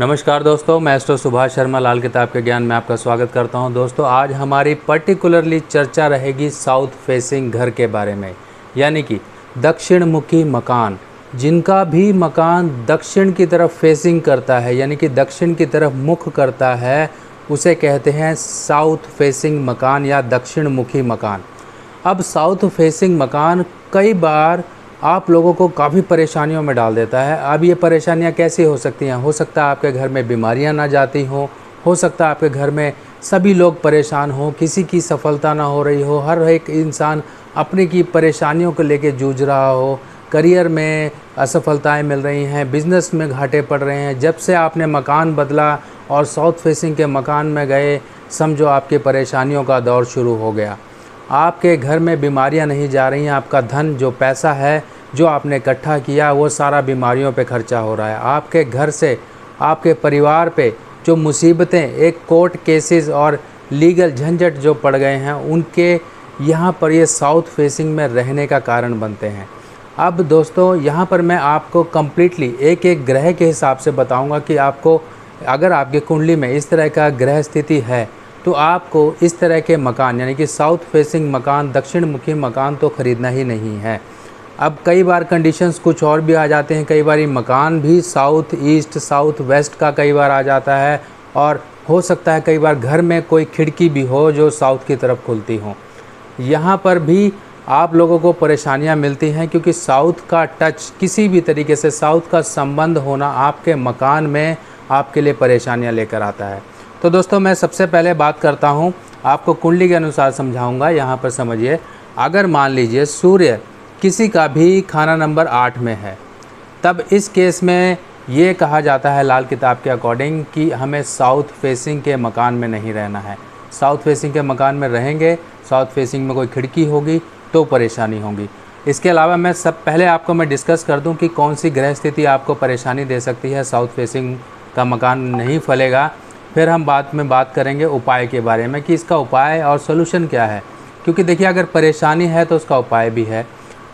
नमस्कार दोस्तों, मैं एस्ट्रो सुभाष शर्मा लाल किताब के ज्ञान में आपका स्वागत करता हूं। दोस्तों, आज हमारी पर्टिकुलरली चर्चा रहेगी साउथ फेसिंग घर के बारे में, यानी कि दक्षिण मुखी मकान। जिनका भी मकान दक्षिण की तरफ फेसिंग करता है, यानी कि दक्षिण की तरफ मुख करता है, उसे कहते हैं साउथ फेसिंग मकान या दक्षिण मुखी मकान। अब साउथ फेसिंग मकान कई बार आप लोगों को काफ़ी परेशानियों में डाल देता है। अब ये परेशानियाँ कैसी हो सकती हैं? हो सकता है आपके घर में बीमारियाँ ना जाती हों, हो सकता है आपके घर में सभी लोग परेशान हों, किसी की सफलता ना हो रही हो, हर एक इंसान अपनी की परेशानियों को लेके जूझ रहा हो, करियर में असफलताएं मिल रही हैं, बिज़नेस में घाटे पड़ रहे हैं। जब से आपने मकान बदला और साउथ फेसिंग के मकान में गए, समझो आपकी परेशानियों का दौर शुरू हो गया। आपके घर में बीमारियां नहीं जा रही हैं, आपका धन जो पैसा है जो आपने इकट्ठा किया वो सारा बीमारियों पे खर्चा हो रहा है। आपके घर से आपके परिवार पे जो मुसीबतें, एक कोर्ट केसेस और लीगल झंझट जो पड़ गए हैं, उनके यहाँ पर ये साउथ फेसिंग में रहने का कारण बनते हैं। अब दोस्तों, यहाँ पर मैं आपको कम्प्लीटली एक एक ग्रह के हिसाब से बताऊँगा कि आपको अगर आपकी कुंडली में इस तरह का ग्रह स्थिति है तो आपको इस तरह के मकान, यानी कि साउथ फेसिंग मकान, दक्षिण मुखी मकान तो ख़रीदना ही नहीं है। अब कई बार कंडीशंस कुछ और भी आ जाते हैं, कई बार ये मकान भी साउथ ईस्ट, साउथ वेस्ट का कई बार आ जाता है, और हो सकता है कई बार घर में कोई खिड़की भी हो जो साउथ की तरफ खुलती हो। यहाँ पर भी आप लोगों को परेशानियाँ मिलती हैं, क्योंकि साउथ का टच, किसी भी तरीके से साउथ का संबंध होना आपके मकान में आपके लिए परेशानियाँ लेकर आता है। तो दोस्तों, मैं सबसे पहले बात करता हूँ, आपको कुंडली के अनुसार समझाऊंगा। यहाँ पर समझिए, अगर मान लीजिए सूर्य किसी का भी खाना नंबर 8 में है, तब इस केस में ये कहा जाता है लाल किताब के अकॉर्डिंग कि हमें साउथ फेसिंग के मकान में नहीं रहना है। साउथ फेसिंग के मकान में रहेंगे, साउथ फेसिंग में कोई खिड़की होगी तो परेशानी होगी। इसके अलावा मैं पहले आपको मैं डिस्कस कर दूँ कि कौन सी ग्रह स्थिति आपको परेशानी दे सकती है, साउथ फेसिंग का मकान नहीं फलेगा। फिर हम बाद में बात करेंगे उपाय के बारे में कि इसका उपाय और सोल्यूशन क्या है, क्योंकि देखिए अगर परेशानी है तो उसका उपाय भी है।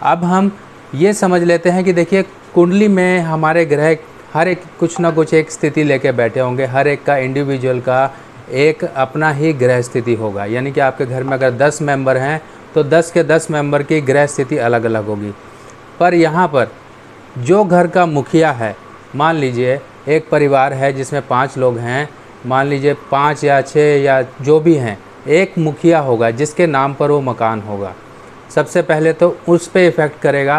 अब हम ये समझ लेते हैं कि देखिए कुंडली में हमारे ग्रह हर एक कुछ ना कुछ एक स्थिति लेके बैठे होंगे, हर एक का इंडिविजुअल का एक अपना ही ग्रह स्थिति होगा। यानी कि आपके घर में अगर 10 मेंबर हैं तो 10 के 10 मेंबर की ग्रह स्थिति अलग अलग होगी। पर यहाँ पर जो घर का मुखिया है, मान लीजिए एक परिवार है जिसमें 5 लोग हैं, मान लीजिए 5 या 6 या जो भी हैं, एक मुखिया होगा जिसके नाम पर वो मकान होगा। सबसे पहले तो उस पे इफ़ेक्ट करेगा,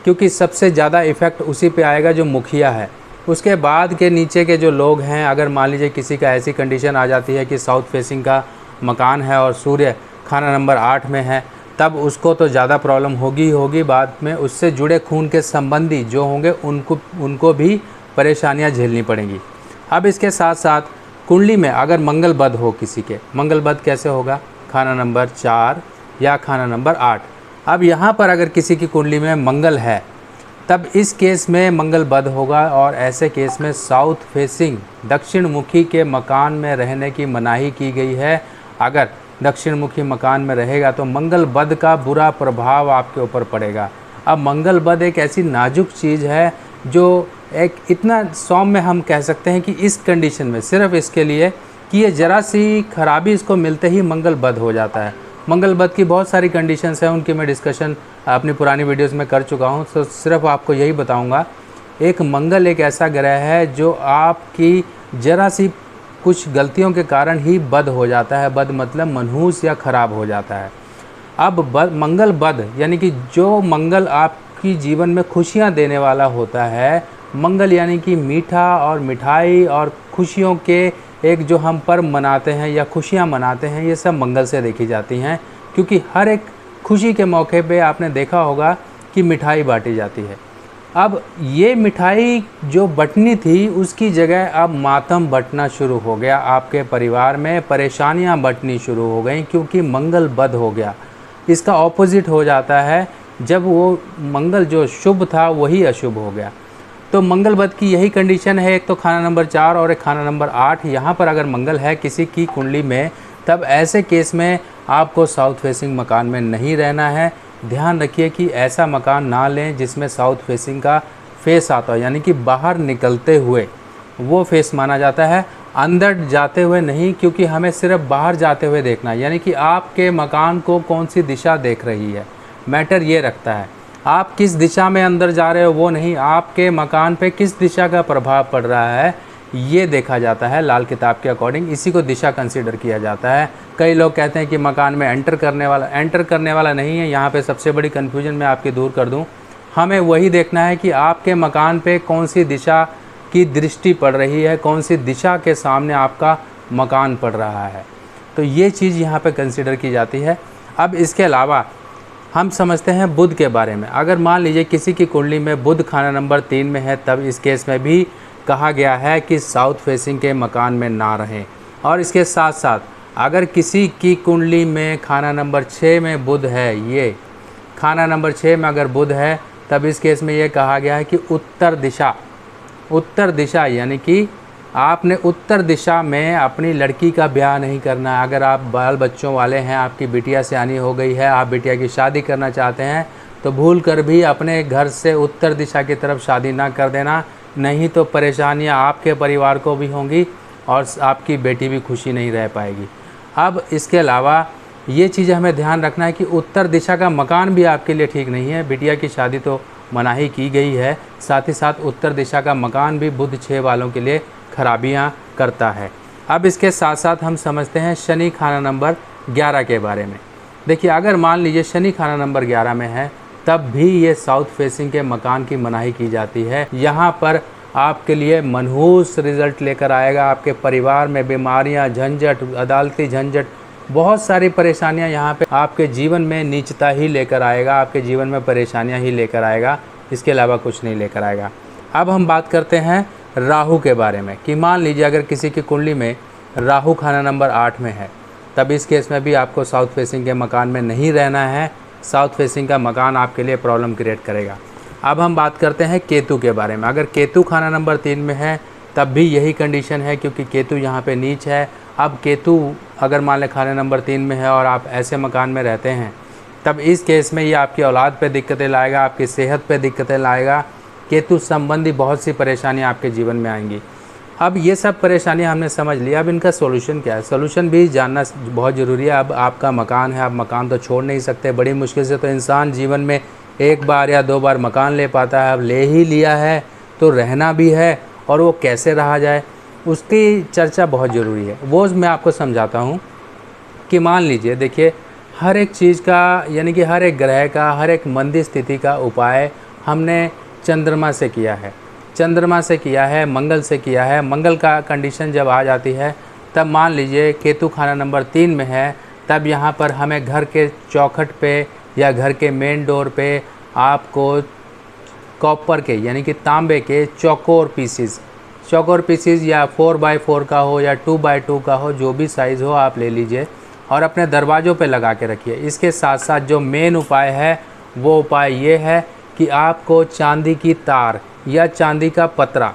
क्योंकि सबसे ज़्यादा इफ़ेक्ट उसी पे आएगा जो मुखिया है। उसके बाद के नीचे के जो लोग हैं, अगर मान लीजिए किसी का ऐसी कंडीशन आ जाती है कि साउथ फेसिंग का मकान है और सूर्य खाना नंबर 8 में है, तब उसको तो ज़्यादा प्रॉब्लम होगी ही होगी। बाद में उससे जुड़े खून के संबंधी जो होंगे उनको भी परेशानियाँ झेलनी पड़ेंगी। अब इसके साथ साथ कुंडली में अगर मंगल बद हो किसी के, मंगल बद कैसे होगा? खाना नंबर 4 या खाना नंबर 8। अब यहाँ पर अगर किसी की कुंडली में मंगल है, तब इस केस में मंगल बद होगा, और ऐसे केस में साउथ फेसिंग दक्षिण मुखी के मकान में रहने की मनाही की गई है। अगर दक्षिण मुखी मकान में रहेगा तो मंगल बद का बुरा प्रभाव आपके ऊपर पड़ेगा। अब मंगल बद एक ऐसी नाजुक चीज़ है जो एक इतना सौम्य हम कह सकते हैं कि इस कंडीशन में सिर्फ इसके लिए कि ये ज़रा सी खराबी इसको मिलते ही मंगल बद हो जाता है। मंगल बद की बहुत सारी कंडीशंस हैं, उनकी मैं डिस्कशन अपनी पुरानी वीडियोस में कर चुका हूँ, तो सिर्फ आपको यही बताऊँगा। एक मंगल एक ऐसा ग्रह है जो आपकी ज़रा सी कुछ गलतियों के कारण ही बद हो जाता है। बद मतलब मनहूस या ख़राब हो जाता है। अब मंगल बद यानी कि जो मंगल आपकी जीवन में खुशियाँ देने वाला होता है, मंगल यानी कि मीठा और मिठाई और खुशियों के एक जो हम पर्व मनाते हैं या खुशियाँ मनाते हैं, ये सब मंगल से देखी जाती हैं। क्योंकि हर एक खुशी के मौके पे आपने देखा होगा कि मिठाई बांटी जाती है। अब ये मिठाई जो बंटनी थी उसकी जगह अब मातम बंटना शुरू हो गया, आपके परिवार में परेशानियां बंटनी शुरू हो गई, क्योंकि मंगल बद हो गया। इसका ऑपोजिट हो जाता है जब वो मंगल जो शुभ था वही अशुभ हो गया। तो मंगल बद की यही कंडीशन है, एक तो खाना नंबर 4 और एक खाना नंबर 8। यहाँ पर अगर मंगल है किसी की कुंडली में, तब ऐसे केस में आपको साउथ फेसिंग मकान में नहीं रहना है। ध्यान रखिए कि ऐसा मकान ना लें जिसमें साउथ फेसिंग का फेस आता हो, यानी कि बाहर निकलते हुए वो फेस माना जाता है, अंदर जाते हुए नहीं, क्योंकि हमें सिर्फ बाहर जाते हुए देखना है। यानी कि आपके मकान को कौन सी दिशा देख रही है, मैटर ये रखता है। आप किस दिशा में अंदर जा रहे हो वो नहीं, आपके मकान पे किस दिशा का प्रभाव पड़ रहा है ये देखा जाता है लाल किताब के अकॉर्डिंग। इसी को दिशा कंसीडर किया जाता है। कई लोग कहते हैं कि मकान में एंटर करने वाला नहीं है। यहाँ पे सबसे बड़ी कन्फ्यूजन मैं आपकी दूर कर दूँ। हमें वही देखना है कि आपके मकान पे कौन सी दिशा की दृष्टि पड़ रही है, कौन सी दिशा के सामने आपका मकान पड़ रहा है। तो ये चीज़ यहाँ पे कंसीडर की जाती है। अब इसके अलावा हम समझते हैं बुध के बारे में। अगर मान लीजिए किसी की कुंडली में बुध खाना नंबर 3 में है, तब इस केस में भी कहा गया है कि साउथ फेसिंग के मकान में ना रहें। और इसके साथ साथ अगर किसी की कुंडली में खाना नंबर 6 में बुध है, ये खाना नंबर 6 में अगर बुध है, तब इस केस में ये कहा गया है कि उत्तर दिशा यानी कि आपने उत्तर दिशा में अपनी लड़की का ब्याह नहीं करना है। अगर आप बाल बच्चों वाले हैं, आपकी बिटिया सयानी हो गई है, आप बिटिया की शादी करना चाहते हैं, तो भूल कर भी अपने घर से उत्तर दिशा की तरफ शादी ना कर देना, नहीं तो परेशानियां आपके परिवार को भी होंगी और आपकी बेटी भी खुशी नहीं रह पाएगी। अब इसके अलावा ये चीज़ हमें ध्यान रखना है कि उत्तर दिशा का मकान भी आपके लिए ठीक नहीं है। बिटिया की शादी तो मनाही की गई है, साथ ही साथ उत्तर दिशा का मकान भी बुध 6 वालों के लिए खराबियाँ करता है। अब इसके साथ साथ हम समझते हैं शनि खाना नंबर 11 के बारे में। देखिए, अगर मान लीजिए शनि खाना नंबर 11 में है, तब भी ये साउथ फेसिंग के मकान की मनाही की जाती है। यहाँ पर आपके लिए मनहूस रिज़ल्ट लेकर आएगा। आपके परिवार में बीमारियाँ, झंझट, अदालती झंझट, बहुत सारी परेशानियाँ यहाँ पे आपके जीवन में नीचता ही लेकर आएगा, आपके जीवन में परेशानियाँ ही लेकर आएगा, इसके अलावा कुछ नहीं लेकर आएगा। अब हम बात करते हैं राहु के बारे में कि मान लीजिए अगर किसी की कुंडली में राहु खाना नंबर 8 में है, तब इस केस में भी आपको साउथ फेसिंग के मकान में नहीं रहना है। साउथ फेसिंग का मकान आपके लिए प्रॉब्लम क्रिएट करेगा। अब हम बात करते हैं केतु के बारे में। अगर केतु खाना नंबर 3 में है, तब भी यही कंडीशन है, क्योंकि केतु यहाँ पे नीच है। अब केतु अगर मान लें खाने नंबर 3 में है और आप ऐसे मकान में रहते हैं, तब इस केस में ये आपकी औलाद पे दिक्कतें लाएगा, आपकी सेहत पे दिक्कतें लाएगा। केतु संबंधी बहुत सी परेशानियाँ आपके जीवन में आएंगी। अब ये सब परेशानियाँ हमने समझ लिया। अब इनका सोल्यूशन क्या है, सोल्यूशन भी जानना बहुत ज़रूरी है। अब आपका मकान है, आप मकान तो छोड़ नहीं सकते। बड़ी मुश्किल से तो इंसान जीवन में 1 बार या 2 बार मकान ले पाता है। अब ले ही लिया है तो रहना भी है, और वो कैसे रहा जाए उसकी चर्चा बहुत ज़रूरी है। वो मैं आपको समझाता हूँ कि मान लीजिए, देखिए, हर एक चीज़ का यानी कि हर एक ग्रह का, हर एक मंदी स्थिति का उपाय हमने चंद्रमा से किया है, चंद्रमा से किया है, मंगल से किया है। मंगल का कंडीशन जब आ जाती है, तब मान लीजिए केतु खाना नंबर 3 में है, तब यहाँ पर हमें घर के चौखट पे या घर के मेन डोर पे आपको कॉपर के यानी कि तांबे के चौकोर पीसीज या 4x4 का हो या 2x2 का हो, जो भी साइज़ हो आप ले लीजिए और अपने दरवाज़ों पे लगा के रखिए। इसके साथ साथ जो मेन उपाय है वो उपाय ये है कि आपको चांदी की तार या चांदी का पतरा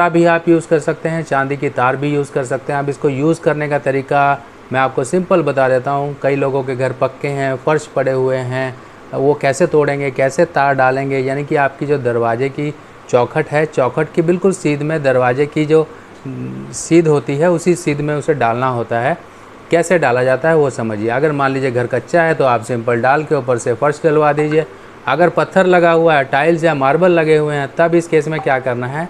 भी आप यूज़ कर सकते हैं, चांदी की तार भी यूज़ कर सकते हैं। अब इसको यूज़ करने का तरीका मैं आपको सिंपल बता देता हूँ। कई लोगों के घर पक्के हैं, फर्श पड़े हुए हैं, वो कैसे तोड़ेंगे, कैसे तार डालेंगे। यानी कि आपकी जो दरवाजे की चौखट है, चौखट की बिल्कुल सीध में दरवाजे की जो सीध होती है, उसी सीध में उसे डालना होता है। कैसे डाला जाता है वो समझिए। अगर मान लीजिए घर कच्चा है तो आप सिंपल डाल के ऊपर से फर्श डलवा दीजिए। अगर पत्थर लगा हुआ है, टाइल्स या मार्बल लगे हुए हैं, तब इस केस में क्या करना है,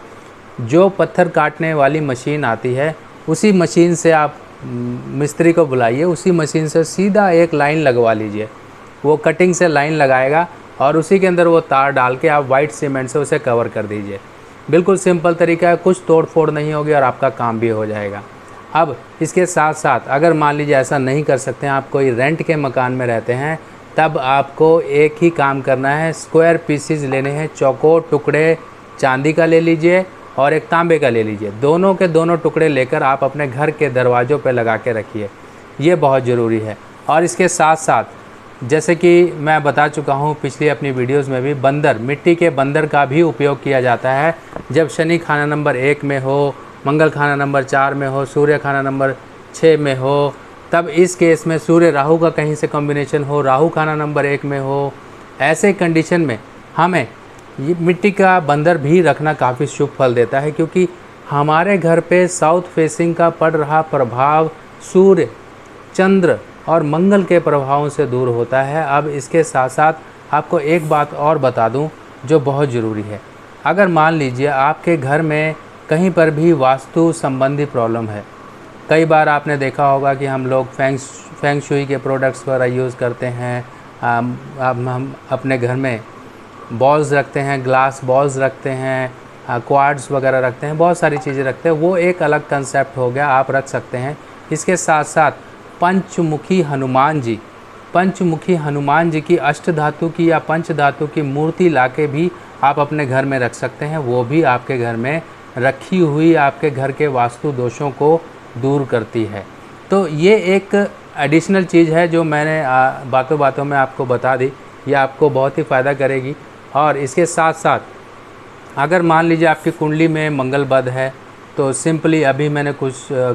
जो पत्थर काटने वाली मशीन आती है, उसी मशीन से आप मिस्त्री को बुलाइए, उसी मशीन से सीधा एक लाइन लगवा लीजिए। वो कटिंग से लाइन लगाएगा और उसी के अंदर वो तार डाल के आप वाइट सीमेंट से उसे कवर कर दीजिए। बिल्कुल सिंपल तरीका है, कुछ तोड़ फोड़ नहीं होगी और आपका काम भी हो जाएगा। अब इसके साथ साथ अगर मान लीजिए ऐसा नहीं कर सकते हैं, आप कोई रेंट के मकान में रहते हैं, तब आपको एक ही काम करना है, स्क्वायर पीसीज लेने हैं, चौकोर टुकड़े चांदी का ले लीजिए और एक तांबे का ले लीजिए। दोनों के दोनों टुकड़े लेकर आप अपने घर के दरवाज़ों पर लगा के रखिए, ये बहुत ज़रूरी है। और इसके साथ साथ जैसे कि मैं बता चुका हूँ पिछली अपनी वीडियोस में भी, बंदर, मिट्टी के बंदर का भी उपयोग किया जाता है। जब शनि खाना नंबर 1 में हो, मंगल खाना नंबर 4 में हो, सूर्य खाना नंबर 6 में हो, तब इस केस में सूर्य राहु का कहीं से कॉम्बिनेशन हो, राहु खाना नंबर 1 में हो, ऐसे कंडीशन में हमें ये मिट्टी का बंदर भी रखना काफ़ी शुभ फल देता है, क्योंकि हमारे घर पे साउथ फेसिंग का पड़ रहा प्रभाव सूर्य, चंद्र और मंगल के प्रभावों से दूर होता है। अब इसके साथ साथ आपको एक बात और बता दूं जो बहुत ज़रूरी है। अगर मान लीजिए आपके घर में कहीं पर भी वास्तु संबंधी प्रॉब्लम है, कई बार आपने देखा होगा कि हम लोग फेंग शुई के प्रोडक्ट्स वगैरह यूज़ करते हैं। हम अपने घर में बॉल्स रखते हैं, ग्लास बॉल्स रखते हैं, क्वार्ट्स वगैरह रखते हैं, बहुत सारी चीज़ें रखते हैं, वो एक अलग कंसेप्ट हो गया, आप रख सकते हैं। इसके साथ साथ पंचमुखी हनुमान जी की अष्ट धातु की या पंच धातु की मूर्ति लाके भी आप अपने घर में रख सकते हैं। वो भी आपके घर में रखी हुई आपके घर के वास्तु दोषों को दूर करती है। तो ये एक एडिशनल चीज़ है जो मैंने बातों बातों में आपको बता दी, ये आपको बहुत ही फ़ायदा करेगी। और इसके साथ साथ अगर मान लीजिए आपकी कुंडली में मंगल बद है, तो सिंपली अभी मैंने कुछ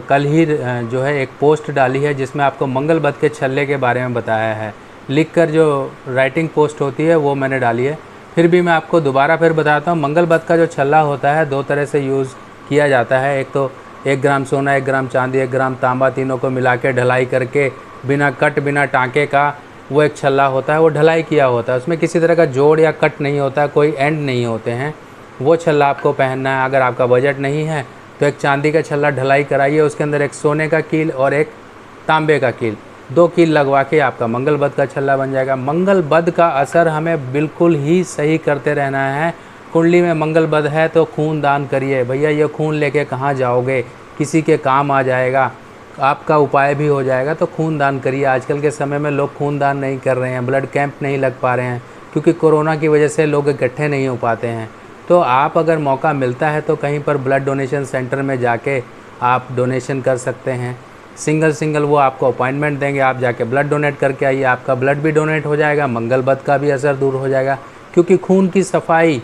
कल ही जो है एक पोस्ट डाली है जिसमें आपको मंगल बद के छल्ले के बारे में बताया है, लिखकर जो राइटिंग पोस्ट होती है वो मैंने डाली है। फिर भी मैं आपको दोबारा फिर बताता हूँ, मंगल बद का जो छल्ला होता है 2 तरह से यूज़ किया जाता है। एक तो 1 ग्राम सोना, 1 ग्राम चांदी, 1 ग्राम तांबा, तीनों को मिला के ढलाई करके बिना कट बिना टाँके का वो एक छल्ला होता है, वो ढलाई किया होता है, उसमें किसी तरह का जोड़ या कट नहीं होता है, कोई एंड नहीं होते हैं। वो छल्ला आपको पहनना है। अगर आपका बजट नहीं है तो एक चांदी का छल्ला ढलाई कराइए, उसके अंदर एक सोने का कील और एक तांबे का कील, 2 कील लगवा के आपका मंगल बद का छल्ला बन जाएगा। मंगल बद का असर हमें बिल्कुल ही सही करते रहना है। कुंडली में मंगल बद है तो खून दान करिए भैया, ये खून लेके कहाँ जाओगे, किसी के काम आ जाएगा, आपका उपाय भी हो जाएगा। तो खून दान करिए। आजकल के समय में लोग खून दान नहीं कर रहे हैं, ब्लड कैंप नहीं लग पा रहे हैं, क्योंकि कोरोना की वजह से लोग इकट्ठे नहीं हो पाते हैं। तो आप अगर मौका मिलता है तो कहीं पर ब्लड डोनेशन सेंटर में जाके आप डोनेशन कर सकते हैं। सिंगल वो आपको अपॉइंटमेंट देंगे, आप जाके ब्लड डोनेट करके आइए, आपका ब्लड भी डोनेट हो जाएगा, मंगल बद का भी असर दूर हो जाएगा। क्योंकि खून की सफाई,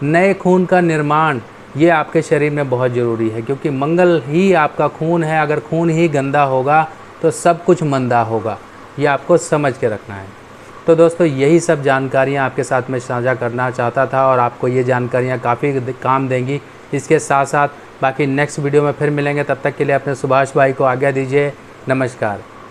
नए खून का निर्माण, ये आपके शरीर में बहुत ज़रूरी है, क्योंकि मंगल ही आपका खून है। अगर खून ही गंदा होगा तो सब कुछ मंदा होगा, ये आपको समझ के रखना है। तो दोस्तों यही सब जानकारियाँ आपके साथ में साझा करना चाहता था और आपको ये जानकारियाँ काफ़ी काम देंगी। इसके साथ साथ बाकी नेक्स्ट वीडियो में फिर मिलेंगे, तब तक के लिए अपने सुभाष भाई को आज्ञा दीजिए। नमस्कार।